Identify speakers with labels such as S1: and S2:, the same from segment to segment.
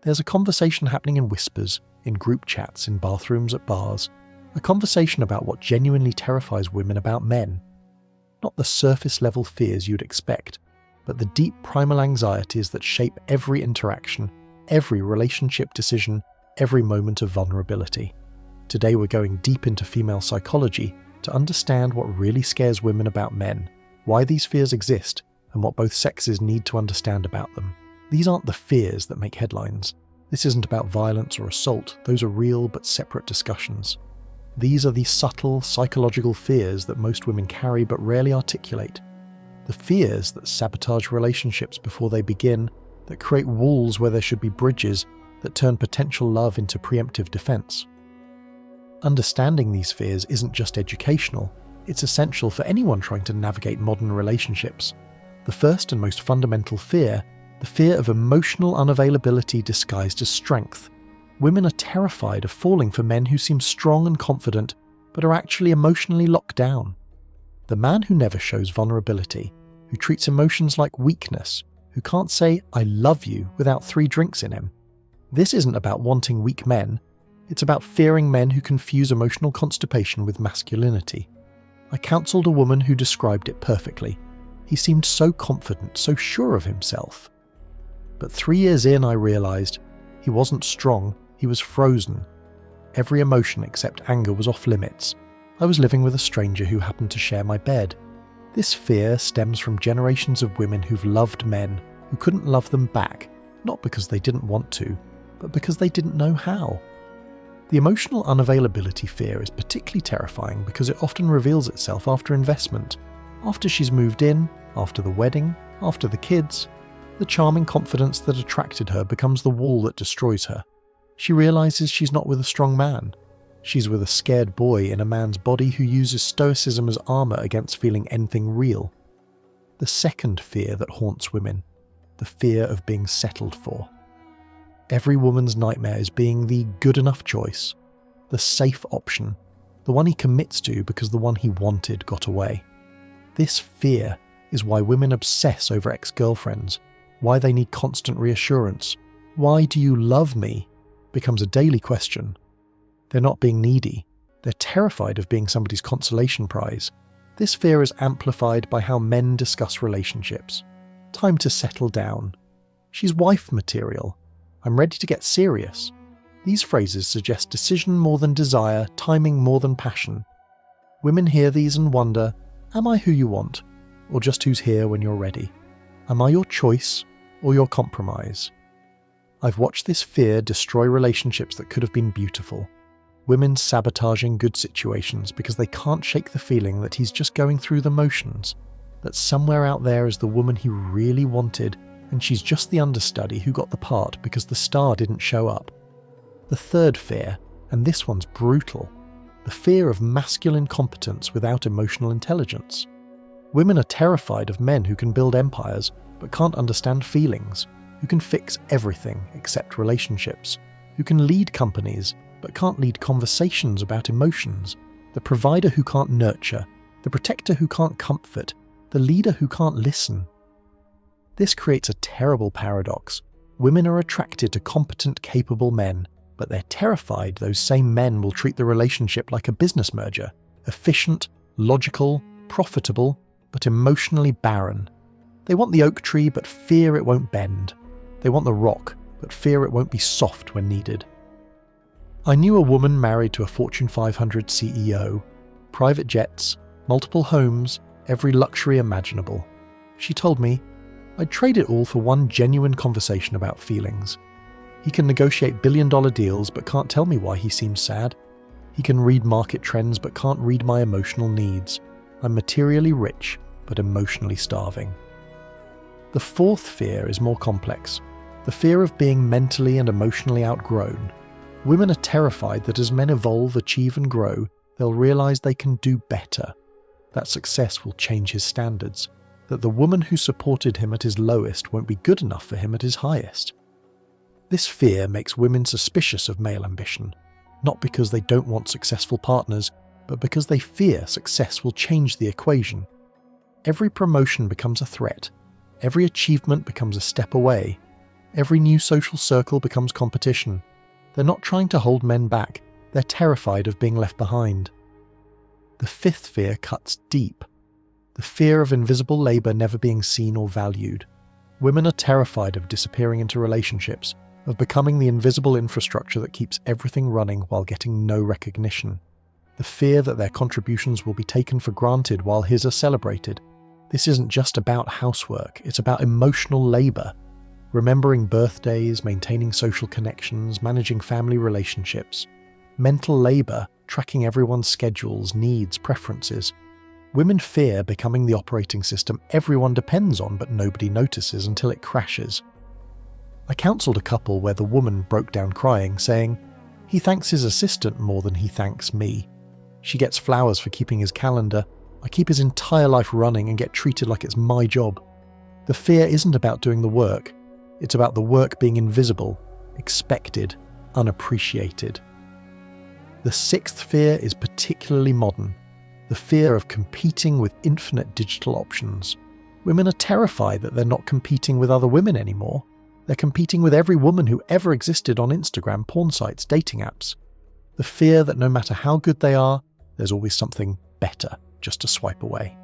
S1: There's a conversation happening in whispers, in group chats, in bathrooms, at bars. A conversation about what genuinely terrifies women about men. Not the surface-level fears you'd expect, but the deep primal anxieties that shape every interaction, every relationship decision, every moment of vulnerability. Today we're going deep into female psychology to understand what really scares women about men, why these fears exist, and what both sexes need to understand about them. These aren't the fears that make headlines. This isn't about violence or assault, those are real but separate discussions. These are the subtle, psychological fears that most women carry but rarely articulate. The fears that sabotage relationships before they begin, that create walls where there should be bridges, that turn potential love into preemptive defense. Understanding these fears isn't just educational, it's essential for anyone trying to navigate modern relationships. The first and most fundamental fear, the fear of emotional unavailability disguised as strength. Women are terrified of falling for men who seem strong and confident, but are actually emotionally locked down. The man who never shows vulnerability, who treats emotions like weakness, who can't say, "I love you" without 3 drinks in him. This isn't about wanting weak men, it's about fearing men who confuse emotional constipation with masculinity. I counselled a woman who described it perfectly. He seemed so confident, so sure of himself. But 3 years in, I realised he wasn't strong, he was frozen. Every emotion except anger was off limits. I was living with a stranger who happened to share my bed. This fear stems from generations of women who've loved men who couldn't love them back, not because they didn't want to, but because they didn't know how. The emotional unavailability fear is particularly terrifying because it often reveals itself after investment. After she's moved in, after the wedding, after the kids, the charming confidence that attracted her becomes the wall that destroys her. She realizes she's not with a strong man. She's with a scared boy in a man's body who uses stoicism as armor against feeling anything real. The second fear that haunts women, the fear of being settled for. Every woman's nightmare is being the good enough choice, the safe option, the one he commits to because the one he wanted got away. This fear is why women obsess over ex-girlfriends, why they need constant reassurance. Why do you love me? Becomes a daily question. They're not being needy. They're terrified of being somebody's consolation prize. This fear is amplified by how men discuss relationships. Time to settle down. She's wife material. I'm ready to get serious. These phrases suggest decision more than desire, timing more than passion. Women hear these and wonder, am I who you want? Or just who's here when you're ready? Am I your choice or your compromise? I've watched this fear destroy relationships that could have been beautiful. Women sabotaging good situations because they can't shake the feeling that he's just going through the motions, that somewhere out there is the woman he really wanted and she's just the understudy who got the part because the star didn't show up. The third fear, and this one's brutal, the fear of masculine competence without emotional intelligence. Women are terrified of men who can build empires but can't understand feelings, who can fix everything except relationships, who can lead companies but can't lead conversations about emotions, the provider who can't nurture, the protector who can't comfort, the leader who can't listen. This creates a terrible paradox. Women are attracted to competent, capable men, but they're terrified those same men will treat the relationship like a business merger, efficient, logical, profitable, but emotionally barren. They want the oak tree but fear it won't bend. They want the rock but fear it won't be soft when needed. I knew a woman married to a Fortune 500 CEO, private jets, multiple homes, every luxury imaginable. She told me, I'd trade it all for one genuine conversation about feelings. He can negotiate billion-dollar deals but can't tell me why he seems sad. He can read market trends but can't read my emotional needs. I'm materially rich but emotionally starving. The fourth fear is more complex, the fear of being mentally and emotionally outgrown. Women are terrified that as men evolve, achieve and grow, they'll realize they can do better. That success will change his standards, that the woman who supported him at his lowest won't be good enough for him at his highest. This fear makes women suspicious of male ambition, not because they don't want successful partners, but because they fear success will change the equation. Every promotion becomes a threat. Every achievement becomes a step away. Every new social circle becomes competition. They're not trying to hold men back, they're terrified of being left behind. The fifth fear cuts deep. The fear of invisible labour never being seen or valued. Women are terrified of disappearing into relationships, of becoming the invisible infrastructure that keeps everything running while getting no recognition. The fear that their contributions will be taken for granted while his are celebrated. This isn't just about housework, it's about emotional labour. Remembering birthdays, maintaining social connections, managing family relationships. Mental labour, tracking everyone's schedules, needs, preferences. Women fear becoming the operating system everyone depends on but nobody notices until it crashes. I counselled a couple where the woman broke down crying, saying, "He thanks his assistant more than he thanks me. She gets flowers for keeping his calendar. I keep his entire life running and get treated like it's my job." The fear isn't about doing the work. It's about the work being invisible, expected, unappreciated. The sixth fear is particularly modern. The fear of competing with infinite digital options. Women are terrified that they're not competing with other women anymore. They're competing with every woman who ever existed on Instagram, porn sites, dating apps. The fear that no matter how good they are, there's always something better just to swipe away.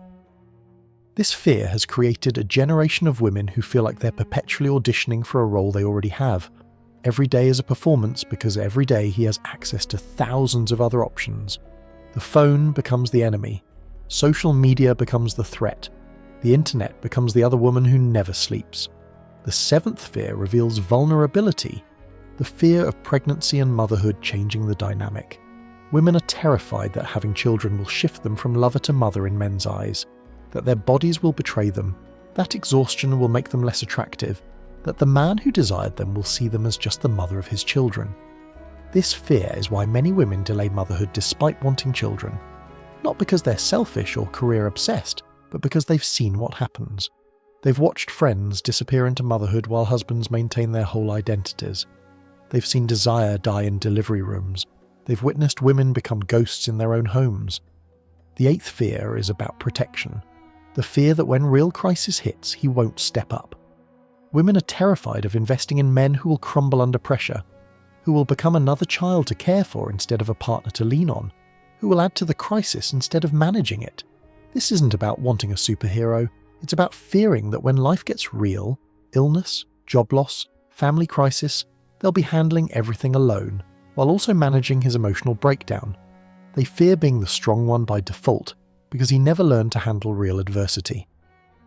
S1: This fear has created a generation of women who feel like they're perpetually auditioning for a role they already have. Every day is a performance because every day he has access to thousands of other options. The phone becomes the enemy. Social media becomes the threat. The internet becomes the other woman who never sleeps. The seventh fear reveals vulnerability, the fear of pregnancy and motherhood changing the dynamic. Women are terrified that having children will shift them from lover to mother in men's eyes, that their bodies will betray them, that exhaustion will make them less attractive, that the man who desired them will see them as just the mother of his children. This fear is why many women delay motherhood despite wanting children, not because they're selfish or career-obsessed, but because they've seen what happens. They've watched friends disappear into motherhood while husbands maintain their whole identities. They've seen desire die in delivery rooms. They've witnessed women become ghosts in their own homes. The eighth fear is about protection. The fear that when real crisis hits, he won't step up. Women are terrified of investing in men who will crumble under pressure, who will become another child to care for instead of a partner to lean on, who will add to the crisis instead of managing it. This isn't about wanting a superhero, it's about fearing that when life gets real, illness, job loss, family crisis, they'll be handling everything alone, while also managing his emotional breakdown. They fear being the strong one by default, because he never learned to handle real adversity.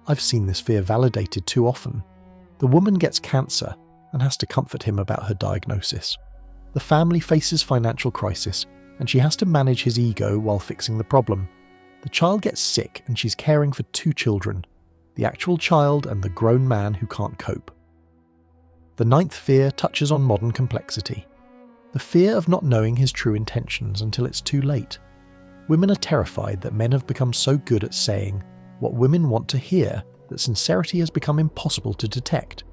S1: I've seen this fear validated too often. The woman gets cancer and has to comfort him about her diagnosis. The family faces financial crisis, and she has to manage his ego while fixing the problem. The child gets sick and she's caring for two children, the actual child and the grown man who can't cope. The ninth fear touches on modern complexity. The fear of not knowing his true intentions until it's too late. Women are terrified that men have become so good at saying what women want to hear that sincerity has become impossible to detect.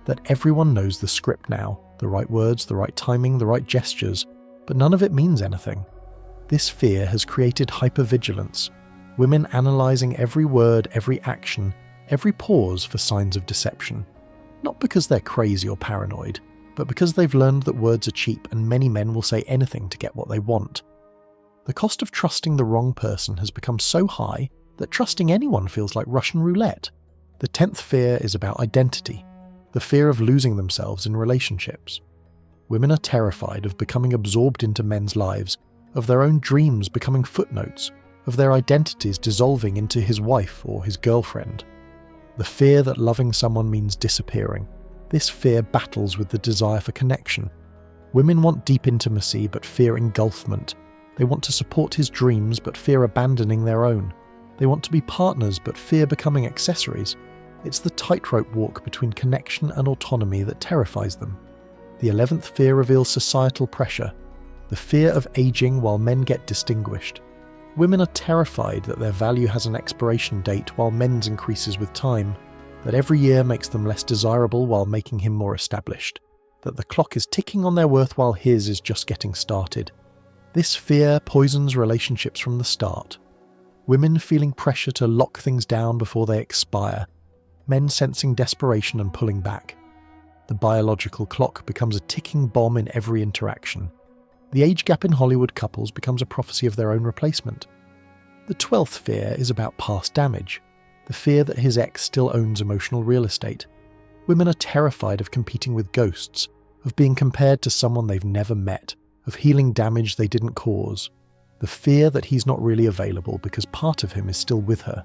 S1: That everyone knows the script now, the right words, the right timing, the right gestures, but none of it means anything. This fear has created hypervigilance, women analysing every word, every action, every pause for signs of deception. Not because they're crazy or paranoid, but because they've learned that words are cheap and many men will say anything to get what they want. The cost of trusting the wrong person has become so high that trusting anyone feels like Russian roulette. The 10th fear is about identity, the fear of losing themselves in relationships. Women are terrified of becoming absorbed into men's lives, of their own dreams becoming footnotes, of their identities dissolving into his wife or his girlfriend. The fear that loving someone means disappearing. This fear battles with the desire for connection. Women want deep intimacy but fear engulfment. They want to support his dreams but fear abandoning their own. They want to be partners but fear becoming accessories. It's the tightrope walk between connection and autonomy that terrifies them. The 11th fear reveals societal pressure, the fear of aging while men get distinguished. Women are terrified that their value has an expiration date while men's increases with time, that every year makes them less desirable while making him more established, that the clock is ticking on their worth while his is just getting started. This fear poisons relationships from the start. Women feeling pressure to lock things down before they expire, men sensing desperation and pulling back. The biological clock becomes a ticking bomb in every interaction. The age gap in Hollywood couples becomes a prophecy of their own replacement. The 12th fear is about past damage, the fear that his ex still owns emotional real estate. Women are terrified of competing with ghosts, of being compared to someone they've never met, of healing damage they didn't cause. The fear that he's not really available because part of him is still with her.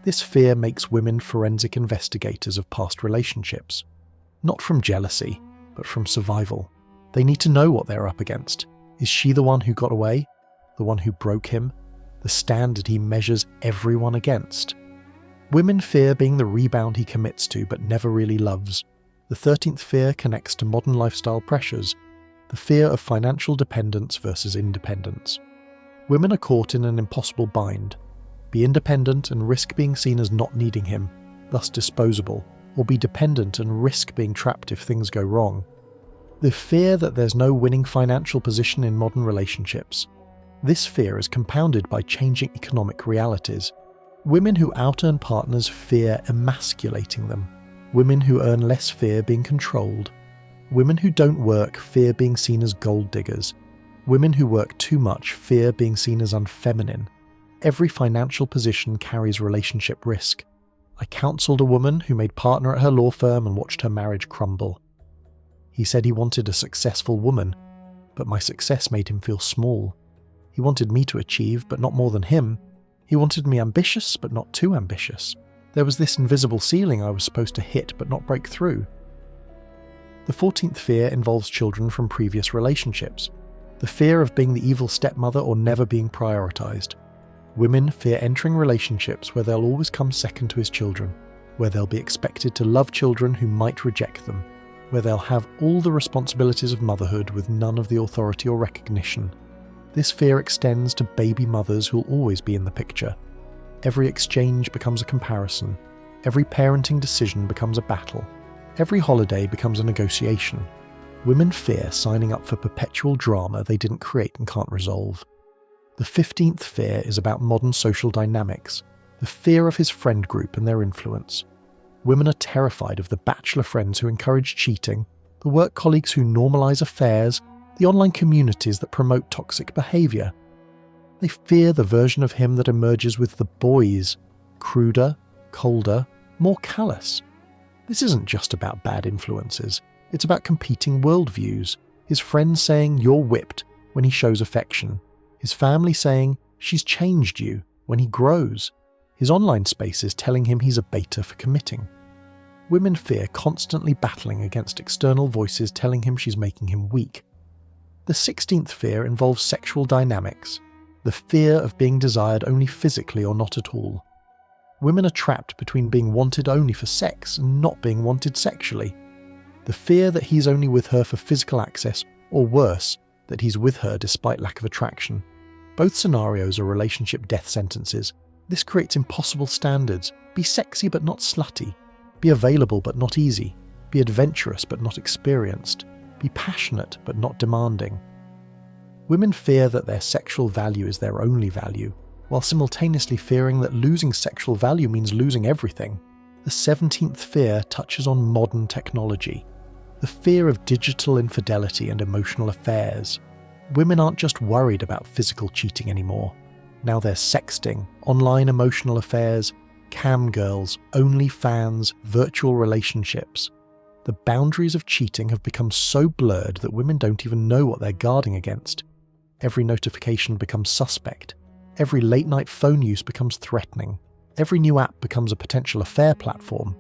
S1: This fear makes women forensic investigators of past relationships. Not from jealousy, but from survival. They need to know what they're up against. Is she the one who got away? The one who broke him? The standard he measures everyone against? Women fear being the rebound he commits to but never really loves. The 13th fear connects to modern lifestyle pressures, the fear of financial dependence versus independence. Women are caught in an impossible bind. Be independent and risk being seen as not needing him, thus disposable, or be dependent and risk being trapped if things go wrong. The fear that there's no winning financial position in modern relationships. This fear is compounded by changing economic realities. Women who out-earn partners fear emasculating them. Women who earn less fear being controlled. Women who don't work fear being seen as gold diggers. Women who work too much fear being seen as unfeminine. Every financial position carries relationship risk. I counselled a woman who made partner at her law firm and watched her marriage crumble. He said he wanted a successful woman, but my success made him feel small. He wanted me to achieve, but not more than him. He wanted me ambitious, but not too ambitious. There was this invisible ceiling I was supposed to hit, but not break through. The 14th fear involves children from previous relationships. The fear of being the evil stepmother or never being prioritised. Women fear entering relationships where they'll always come second to his children, where they'll be expected to love children who might reject them, where they'll have all the responsibilities of motherhood with none of the authority or recognition. This fear extends to baby mothers who'll always be in the picture. Every exchange becomes a comparison. Every parenting decision becomes a battle. Every holiday becomes a negotiation. Women fear signing up for perpetual drama they didn't create and can't resolve. The 15th fear is about modern social dynamics, the fear of his friend group and their influence. Women are terrified of the bachelor friends who encourage cheating, the work colleagues who normalise affairs, the online communities that promote toxic behaviour. They fear the version of him that emerges with the boys, cruder, colder, more callous. This isn't just about bad influences, it's about competing worldviews, his friends saying you're whipped when he shows affection, his family saying she's changed you when he grows, his online spaces telling him he's a beta for committing. Women fear constantly battling against external voices telling him she's making him weak. The 16th fear involves sexual dynamics, the fear of being desired only physically or not at all. Women are trapped between being wanted only for sex and not being wanted sexually. The fear that he's only with her for physical access, or worse, that he's with her despite lack of attraction. Both scenarios are relationship death sentences. This creates impossible standards. Be sexy but not slutty. Be available but not easy. Be adventurous but not experienced. Be passionate but not demanding. Women fear that their sexual value is their only value, while simultaneously fearing that losing sexual value means losing everything. The 17th fear touches on modern technology, the fear of digital infidelity and emotional affairs. Women aren't just worried about physical cheating anymore. Now there's sexting, online emotional affairs, cam girls, OnlyFans, virtual relationships. The boundaries of cheating have become so blurred that women don't even know what they're guarding against. Every notification becomes suspect. Every late-night phone use becomes threatening. Every new app becomes a potential affair platform.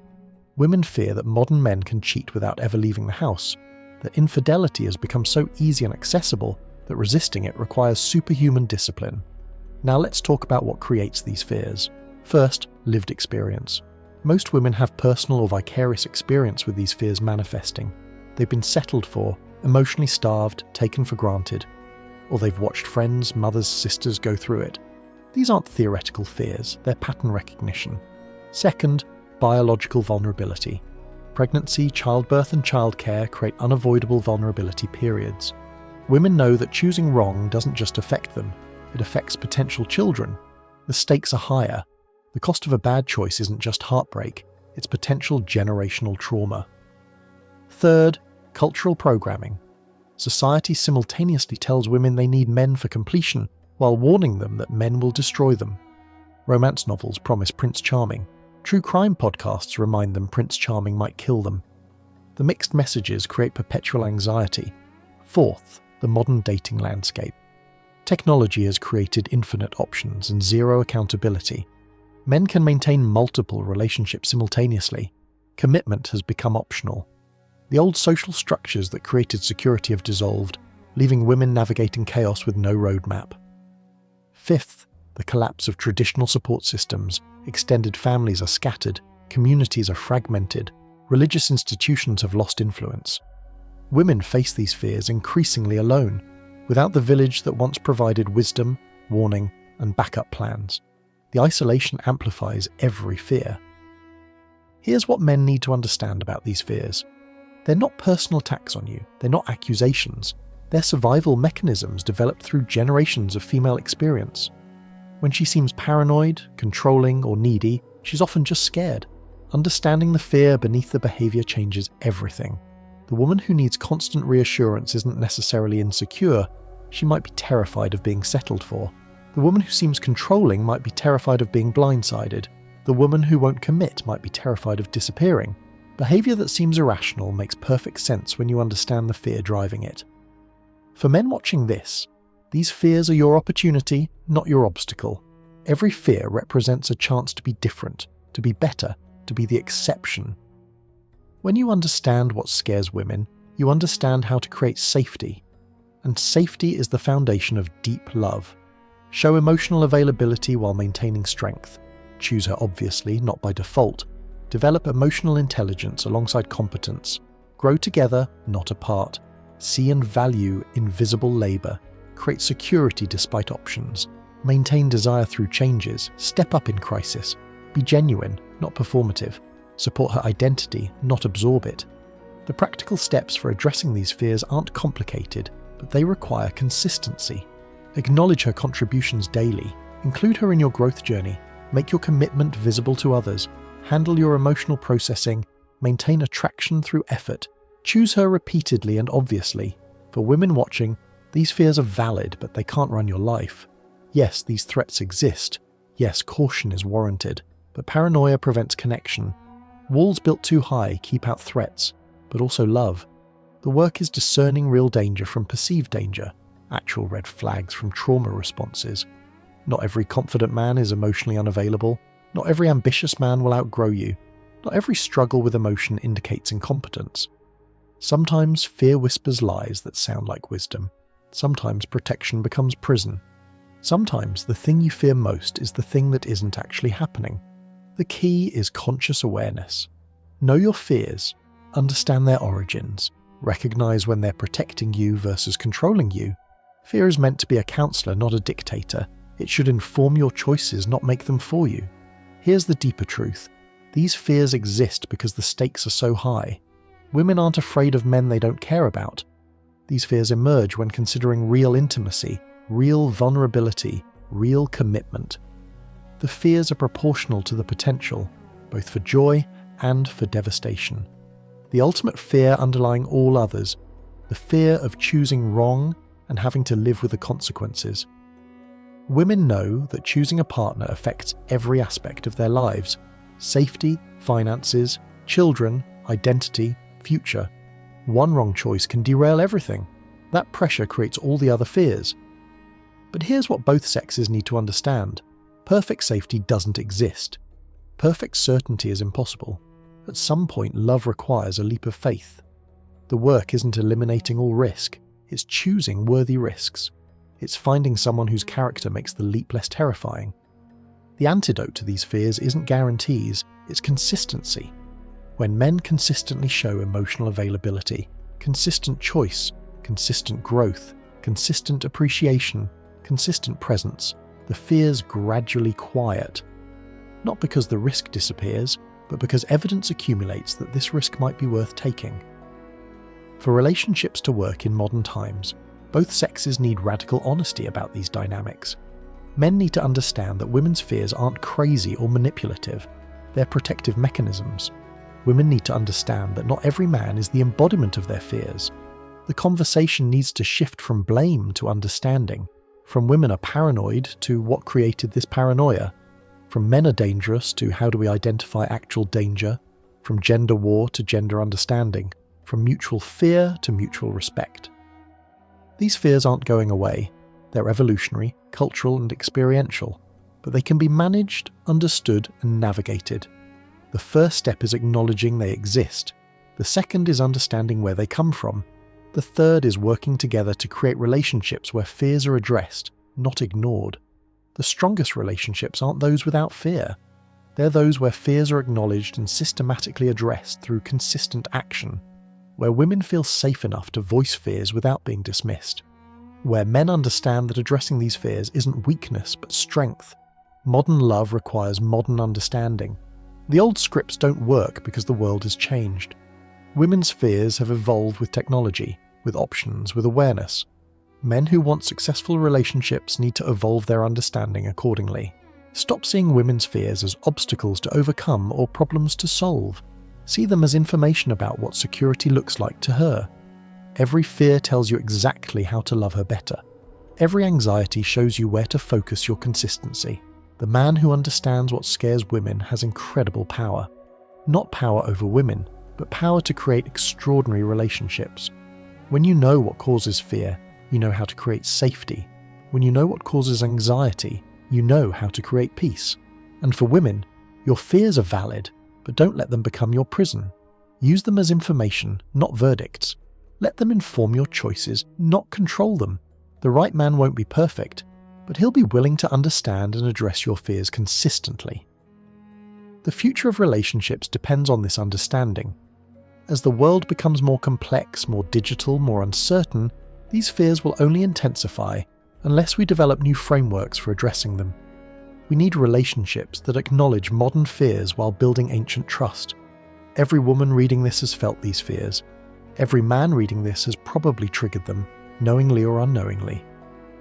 S1: Women fear that modern men can cheat without ever leaving the house, that infidelity has become so easy and accessible that resisting it requires superhuman discipline. Now let's talk about what creates these fears. First, lived experience. Most women have personal or vicarious experience with these fears manifesting. They've been settled for, emotionally starved, taken for granted, or they've watched friends, mothers, sisters go through it. These aren't theoretical fears, they're pattern recognition. Second, biological vulnerability. Pregnancy, childbirth and childcare create unavoidable vulnerability periods. Women know that choosing wrong doesn't just affect them, it affects potential children. The stakes are higher. The cost of a bad choice isn't just heartbreak, it's potential generational trauma. Third, cultural programming. Society simultaneously tells women they need men for completion, while warning them that men will destroy them. Romance novels promise Prince Charming. True crime podcasts remind them Prince Charming might kill them. The mixed messages create perpetual anxiety. Fourth, the modern dating landscape. Technology has created infinite options and zero accountability. Men can maintain multiple relationships simultaneously. Commitment has become optional. The old social structures that created security have dissolved, leaving women navigating chaos with no roadmap. Fifth, the collapse of traditional support systems. Extended families are scattered, communities are fragmented, religious institutions have lost influence. Women face these fears increasingly alone, without the village that once provided wisdom, warning, and backup plans. The isolation amplifies every fear. Here's what men need to understand about these fears. They're not personal attacks on you, they're not accusations. They're survival mechanisms developed through generations of female experience. When she seems paranoid, controlling, or needy, she's often just scared. Understanding the fear beneath the behavior changes everything. The woman who needs constant reassurance isn't necessarily insecure, she might be terrified of being settled for. The woman who seems controlling might be terrified of being blindsided. The woman who won't commit might be terrified of disappearing. Behavior that seems irrational makes perfect sense when you understand the fear driving it. For men watching this, these fears are your opportunity, not your obstacle. Every fear represents a chance to be different, to be better, to be the exception. When you understand what scares women, you understand how to create safety. And safety is the foundation of deep love. Show emotional availability while maintaining strength. Choose her obviously, not by default. Develop emotional intelligence alongside competence. Grow together, not apart. See and value invisible labour. Create security despite options. Maintain desire through changes. Step up in crisis. Be genuine, not performative. Support her identity, not absorb it. The practical steps for addressing these fears aren't complicated, but they require consistency. Acknowledge her contributions daily. Include her in your growth journey. Make your commitment visible to others. Handle your emotional processing. Maintain attraction through effort. Choose her repeatedly and obviously. For women watching, these fears are valid, but they can't run your life. Yes, these threats exist. Yes, caution is warranted. But paranoia prevents connection. Walls built too high keep out threats, but also love. The work is discerning real danger from perceived danger, actual red flags from trauma responses. Not every confident man is emotionally unavailable. Not every ambitious man will outgrow you. Not every struggle with emotion indicates incompetence. Sometimes fear whispers lies that sound like wisdom. Sometimes protection becomes prison. Sometimes the thing you fear most is the thing that isn't actually happening. The key is conscious awareness. Know your fears, understand their origins, recognize when they're protecting you versus controlling you. Fear is meant to be a counselor, not a dictator. It should inform your choices, not make them for you. Here's the deeper truth. These fears exist because the stakes are so high. Women aren't afraid of men they don't care about. These fears emerge when considering real intimacy, real vulnerability, real commitment. The fears are proportional to the potential, both for joy and for devastation. The ultimate fear underlying all others, the fear of choosing wrong and having to live with the consequences. Women know that choosing a partner affects every aspect of their lives: safety, finances, children, identity, future. One wrong choice can derail everything. That pressure creates all the other fears. But here's what both sexes need to understand. Perfect safety doesn't exist. Perfect certainty is impossible. At some point, love requires a leap of faith. The work isn't eliminating all risk, it's choosing worthy risks. It's finding someone whose character makes the leap less terrifying. The antidote to these fears isn't guarantees, it's consistency. When men consistently show emotional availability, consistent choice, consistent growth, consistent appreciation, consistent presence, the fears gradually quiet. Not because the risk disappears, but because evidence accumulates that this risk might be worth taking. For relationships to work in modern times, both sexes need radical honesty about these dynamics. Men need to understand that women's fears aren't crazy or manipulative, they're protective mechanisms. Women need to understand that not every man is the embodiment of their fears. The conversation needs to shift from blame to understanding, from women are paranoid to what created this paranoia, from men are dangerous to how do we identify actual danger, from gender war to gender understanding, from mutual fear to mutual respect. These fears aren't going away. They're evolutionary, cultural, and experiential, but they can be managed, understood, and navigated. The first step is acknowledging they exist. The second is understanding where they come from. The third is working together to create relationships where fears are addressed, not ignored. The strongest relationships aren't those without fear. They're those where fears are acknowledged and systematically addressed through consistent action, where women feel safe enough to voice fears without being dismissed, where men understand that addressing these fears isn't weakness but strength. Modern love requires modern understanding. The old scripts don't work because the world has changed. Women's fears have evolved with technology, with options, with awareness. Men who want successful relationships need to evolve their understanding accordingly. Stop seeing women's fears as obstacles to overcome or problems to solve. See them as information about what security looks like to her. Every fear tells you exactly how to love her better. Every anxiety shows you where to focus your consistency. The man who understands what scares women has incredible power. Not power over women, but power to create extraordinary relationships. When you know what causes fear, you know how to create safety. When you know what causes anxiety, you know how to create peace. And for women, your fears are valid, but don't let them become your prison. Use them as information, not verdicts. Let them inform your choices, not control them. The right man won't be perfect, but he'll be willing to understand and address your fears consistently. The future of relationships depends on this understanding. As the world becomes more complex, more digital, more uncertain, these fears will only intensify unless we develop new frameworks for addressing them. We need relationships that acknowledge modern fears while building ancient trust. Every woman reading this has felt these fears. Every man reading this has probably triggered them, knowingly or unknowingly.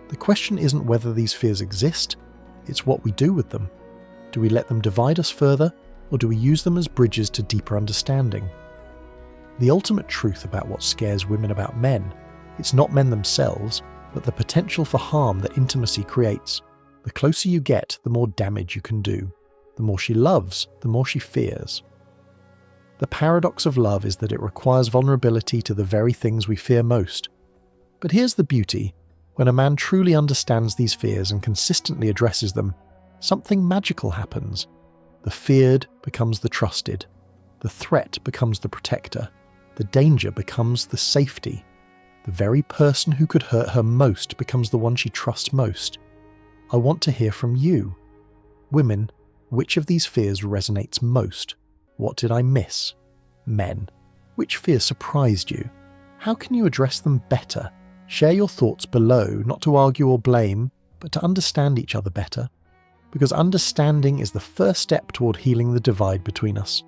S1: The question isn't whether these fears exist, it's what we do with them. Do we let them divide us further, or do we use them as bridges to deeper understanding? The ultimate truth about what scares women about men, it's not men themselves, but the potential for harm that intimacy creates. The closer you get, the more damage you can do. The more she loves, the more she fears. The paradox of love is that it requires vulnerability to the very things we fear most. But here's the beauty. When a man truly understands these fears and consistently addresses them, something magical happens. The feared becomes the trusted. The threat becomes the protector. The danger becomes the safety. The very person who could hurt her most becomes the one she trusts most. I want to hear from you. Women, which of these fears resonates most? What did I miss? Men, which fear surprised you? How can you address them better? Share your thoughts below, not to argue or blame, but to understand each other better. Because understanding is the first step toward healing the divide between us.